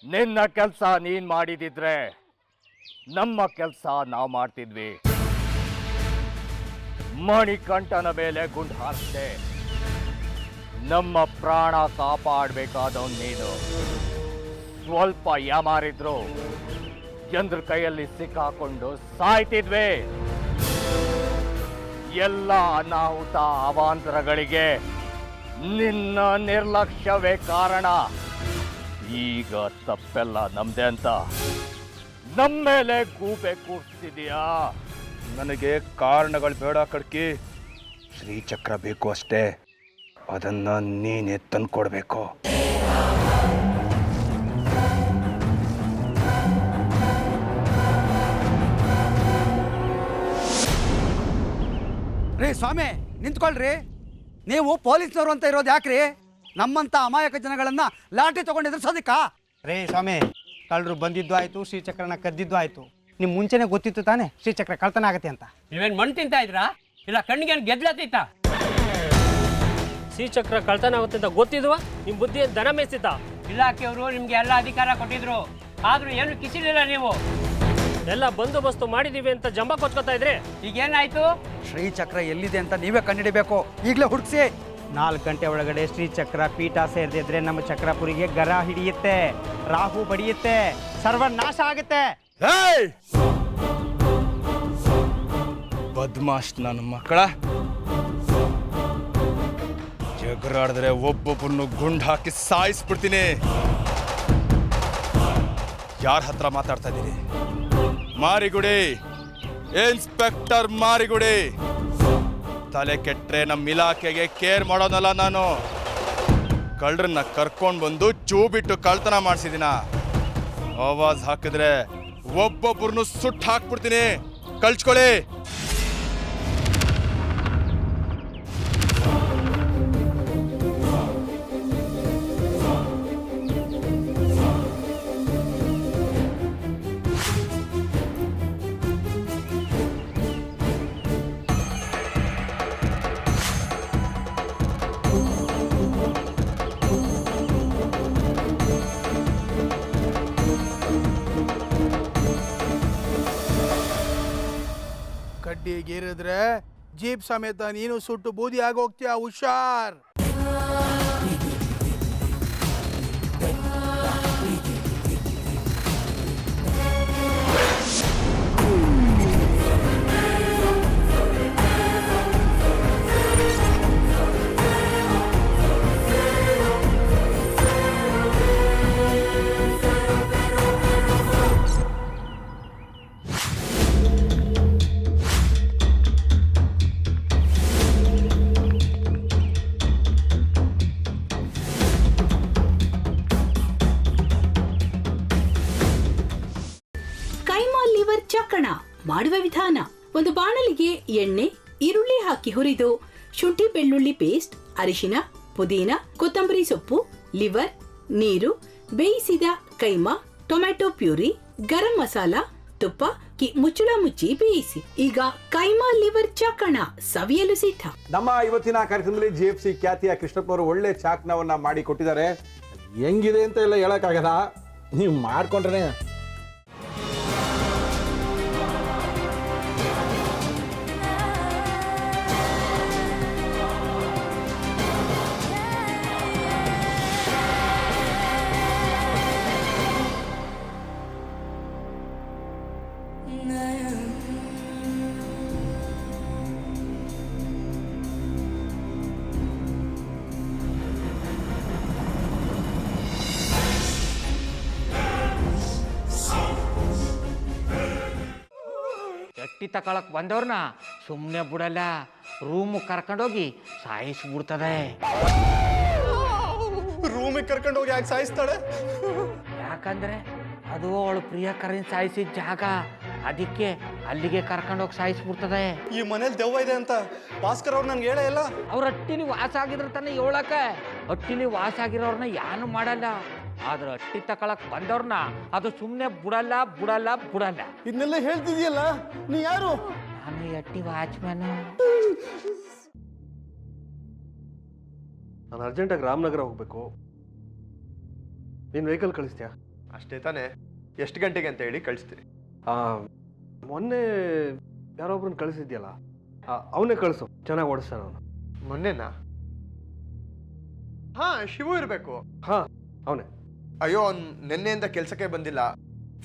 ನಿನ್ನ ಕೆಲಸ ನೀನ್ ಮಾಡಿದಿದ್ರೆ ನಮ್ಮ ಕೆಲಸ ನಾವು ಮಾಡ್ತಿದ್ವಿ. ಮಣಿಕಂಠನ ಮೇಲೆ ಗುಂಡು ಹಾರಿಸ್ದೆ. ನಮ್ಮ ಪ್ರಾಣ ಕಾಪಾಡಬೇಕಾದವನು ನೀನು. ಸ್ವಲ್ಪ ಯಾಮಾರಿದ್ರು ಜನರ ಕೈಯಲ್ಲಿ ಸಿಕ್ಕಾಕೊಂಡು ಸಾಯ್ತಿದ್ವಿ. ಎಲ್ಲ ಅನಾಹುತ ಅವಾಂತರಗಳಿಗೆ ನಿನ್ನ ನಿರ್ಲಕ್ಷ್ಯವೇ ಕಾರಣ. ಈಗ ತಪ್ಪೆಲ್ಲ ನಮ್ದೆ ಅಂತ ನಮ್ಮ ಮೇಲೆ ಗೂಬೆ ಕೂರಿಸ್ತಿದೀಯಾ? ನನಗೆ ಕಾರಣಗಳು ಬೇಡ ಕಡ್ಕಿ. ಶ್ರೀಚಕ್ರ ಬೇಕು ಅಷ್ಟೇ. ಅದನ್ನ ನೀನೇ ತಂದ್ಕೊಡ್ಬೇಕು. ರೀ ಸ್ವಾಮಿ ನಿಂತ್ಕೊಳ್ರಿ. ನೀವು ಪೊಲೀಸ್ನವರು ಅಂತ ಇರೋದು ಯಾಕ್ರಿ? ನಮ್ಮಂತ ಅಮಾಯಕ ಜನಗಳನ್ನ ಲಾಠಿ ತಗೊಂಡು ಎದುರಿಸೋದಕ್ಕ? ರೇ ಸ್ವಾಮಿ, ಕಳ್ಳರು ಬಂದಿದ್ದು ಆಯ್ತು, ಶ್ರೀಚಕ್ರನ ಕದ್ದಿದ್ದು ಆಯ್ತು. ನಿಮ್ ಮುಂಚೆನೆ ಗೊತ್ತಿತ್ತು ತಾನೆ ಶ್ರೀಚಕ್ರ ಕಳ್ತನ ಆಗತ್ತೆ ಅಂತ? ನೀವೇನ್ ಮಣ್ಣು ತಿಂತಾ ಇದ್ರಾ? ಇಲ್ಲ ಕಣ್ಣಿಗೇನು ಗೆದ್ಲತ್ತಿತ್ತ? ಶ್ರೀಚಕ್ರ ಕಳ್ತನ ಆಗುತ್ತೆ ಅಂತ ಗೊತ್ತಿದ್ವಾ? ನಿಮ್ ಬುದ್ಧಿ ದನ ಮೇಯಿಸಿದ್ದ? ಇಲಾಖೆಯವರು ನಿಮ್ಗೆ ಎಲ್ಲ ಅಧಿಕಾರ ಕೊಟ್ಟಿದ್ರು, ಆದ್ರೂ ಏನು ಕಿಸಿಲಿಲ್ಲ ನೀವು. ಎಲ್ಲ ಬಂದೋಬಸ್ತು ಮಾಡಿದೀವಿ ಅಂತ ಜಂಬ ಕೊಚ್ಕೋತಾ ಇದ್ರಿ. ಈಗೇನಾಯ್ತು? ಶ್ರೀಚಕ್ರ ಎಲ್ಲಿದೆ ಅಂತ ನೀವೇ ಕಂಡುಹಿಡಿಬೇಕು. ಈಗಲೇ ಹುಡುಕ್ಸಿ. 4 ಗಂಟೆ ಒಳಗಡೆ ಶ್ರೀಚಕ್ರ ಪೀಠ ಸೇರ್ದಿದ್ರೆ ನಮ್ಮ ಚಕ್ರಪುರಿಗೆ ಗರ ಹಿಡಿಯುತ್ತೆ, ರಾಹು ಬಡಿಯುತ್ತೆ, ಸರ್ವನಾಶ ಆಗುತ್ತೆ. ಬದ್ಮಾಶ್ ನನ್ನ ಮಕ್ಕಳ. ಜಗಳಾಡಿದ್ರೆ ಒಬ್ಬೊಬ್ಬರನ್ನು ಗುಂಡು ಹಾಕಿ ಸಾಯಿಸ್ಬಿಡ್ತೀನಿ. ಯಾರ ಹತ್ರ ಮಾತಾಡ್ತಾ ಇದ್ದೀರಿ? ಮಾರಿಗುಡಿ, ಇನ್ಸ್ಪೆಕ್ಟರ್ ಮಾರಿಗುಡಿ. ತಲೆ ಕೆಟ್ರೆ ನಮ್ಮ ಇಲಾಖೆಗೆ ಕೇರ್ ಮಾಡೋನಲ್ಲ ನಾನು. ಕಳ್ಳರನ್ನ ಕರ್ಕೊಂಡು ಬಂದು ಚೂ ಬಿಟ್ಟು ಕಳ್ತನ ಮಾಡಿಸಿದಿನ. ಆವಾಜ್ ಹಾಕಿದ್ರೆ ಒಬ್ಬೊಬ್ಬರನ್ನು ಸುಟ್ಟು ಹಾಕ್ಬಿಡ್ತೀನಿ. ಕಳ್ಸ್ಕೊಳ್ಳಿ. ಕಡ್ಡಿಗೇರಿದ್ರೆ ಜೀಪ್ ಸಮೇತ ನೀನು ಸುಟ್ಟು ಬೂದಿ ಆಗೋಗ್ತೀಯ. ಹುಷಾರ್. ಚಕ್ಕಣ ಮಾಡುವ ವಿಧಾನ: ಒಂದು ಬಾಣಲಿಗೆ ಎಣ್ಣೆ, ಈರುಳ್ಳಿ ಹಾಕಿ ಹುರಿದು ಶುಂಠಿ ಬೆಳ್ಳುಳ್ಳಿ ಪೇಸ್ಟ್, ಅರಿಶಿನ, ಪುದೀನ, ಕೊತ್ತಂಬರಿ ಸೊಪ್ಪು, ಲಿವರ್, ನೀರು, ಬೇಯಿಸಿದ ಕೈಮಾ, ಟೊಮ್ಯಾಟೊ ಪ್ಯೂರಿ, ಗರಂ ಮಸಾಲ, ತುಪ್ಪ ಮುಚ್ಚಳ ಮುಚ್ಚಿ ಬೇಯಿಸಿ. ಈಗ ಕೈಮಾ ಲಿವರ್ ಚಾಕಣ ಸವಿಯಲು ಸಿದ್ಧ. ನಮ್ಮ ಇವತ್ತಿನ ಕಾರ್ಯಕ್ರಮದಲ್ಲಿ GFC ಖ್ಯಾತಿಯ ಕೃಷ್ಣಪ್ಪನವರು ಒಳ್ಳೆ ಚಾಕ್ನವನ್ನ ಮಾಡಿ ಕೊಟ್ಟಿದ್ದಾರೆ. ಹೆಂಗಿದೆ ಅಂತ ಎಲ್ಲ ಹೇಳಕ್ಕಾಗಲ್ಲ, ನೀವು ಮಾಡ್ಕೊಂಡ್ರೆ. ಎಟ್ಟಿ ತಕೊಳಕ್ ಬಂದವ್ರನ್ನ ಸುಮ್ಮನೆ ಬಿಡಲ್ಲ, ರೂಮ್ ಕರ್ಕೊಂಡೋಗಿ ಸಾಯಿಸ್ಬಿಡ್ತದೆ. ರೂಮಿಗೆ ಕರ್ಕೊಂಡೋಗಿ ಯಾಕೆ ಸಾಯಿಸ್ತಾಳೆ? ಯಾಕಂದ್ರೆ ಅದು ಅವಳು ಪ್ರಿಯಕರನ್ ಸಾಯಿಸಿದ ಜಾಗ, ಅದಕ್ಕೆ ಅಲ್ಲಿಗೆ ಕರ್ಕೊಂಡೋಗಿ ಸಾಯಿಸ್ಬಿಡ್ತದೆ. ಈ ಮನೇಲಿ ದೆವ್ವ ಇದೆ ಅಂತ ಭಾಸ್ಕರ್ ಅವ್ರು ನನ್ಗೆ ಹೇಳೇ ಇಲ್ಲ. ಅವ್ರ ಹಟ್ಟಿಲಿ ವಾಸ ಆಗಿದ್ರ ತಾನೆ ಹೇಳಕ. ಹಟ್ಟಿಲಿ ವಾಸ ಆಗಿರೋರ್ನ ಯಾನು ಮಾಡಲ್ಲ, ಆದ್ರೆ ಹಟ್ಟಿ ತಕೊಳಕ್ ಬಂದವ್ರನ್ನ ಅದು ಸುಮ್ಮನೆ ಬಿಡಲ್ಲ ಬಿಡಲ್ಲ ಬಿಡಲ್ಲ. ಇದನ್ನೆಲ್ಲ ಹೇಳ್ತಿದ್ಯಲ್ಲ, ನೀ ಯಾರು? ನಾನು ಹಟ್ಟಿ ವಾಚ್ಮ್ಯಾನ್. ನಾನು ಅರ್ಜೆಂಟಾಗಿ ರಾಮನಗರ ಹೋಗ್ಬೇಕು. ನೀನು ವೆಹಿಕಲ್ ಕಳಿಸ್ತೀಯಾ? ಅಷ್ಟೇ ತಾನೇ? ಎಷ್ಟು ಗಂಟೆಗೆ ಅಂತ ಹೇಳಿ ಕಳಿಸ್ತೀನಿ. ಮೊನ್ನೆ ಯಾರೊಬ್ರನ್ನ ಕಳಿಸಿದ್ಯಲ್ಲ, ಅವನೇ ಕಳಿಸು, ಚೆನ್ನಾಗಿ ಓಡಿಸ್ತಾನ ಅವನು. ಮೊನ್ನೆನಾ? ಹಾ, ಶಿವು ಇರಬೇಕು. ಹಾ, ಅವನೇ. ಅಯ್ಯೋ, ಅವ್ನು ನಿನ್ನೆಯಿಂದ ಕೆಲಸಕ್ಕೆ ಬಂದಿಲ್ಲ.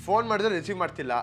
ಫೋನ್ ಮಾಡಿದ್ರೆ ರಿಸೀವ್ ಮಾಡ್ತಿಲ್ಲ.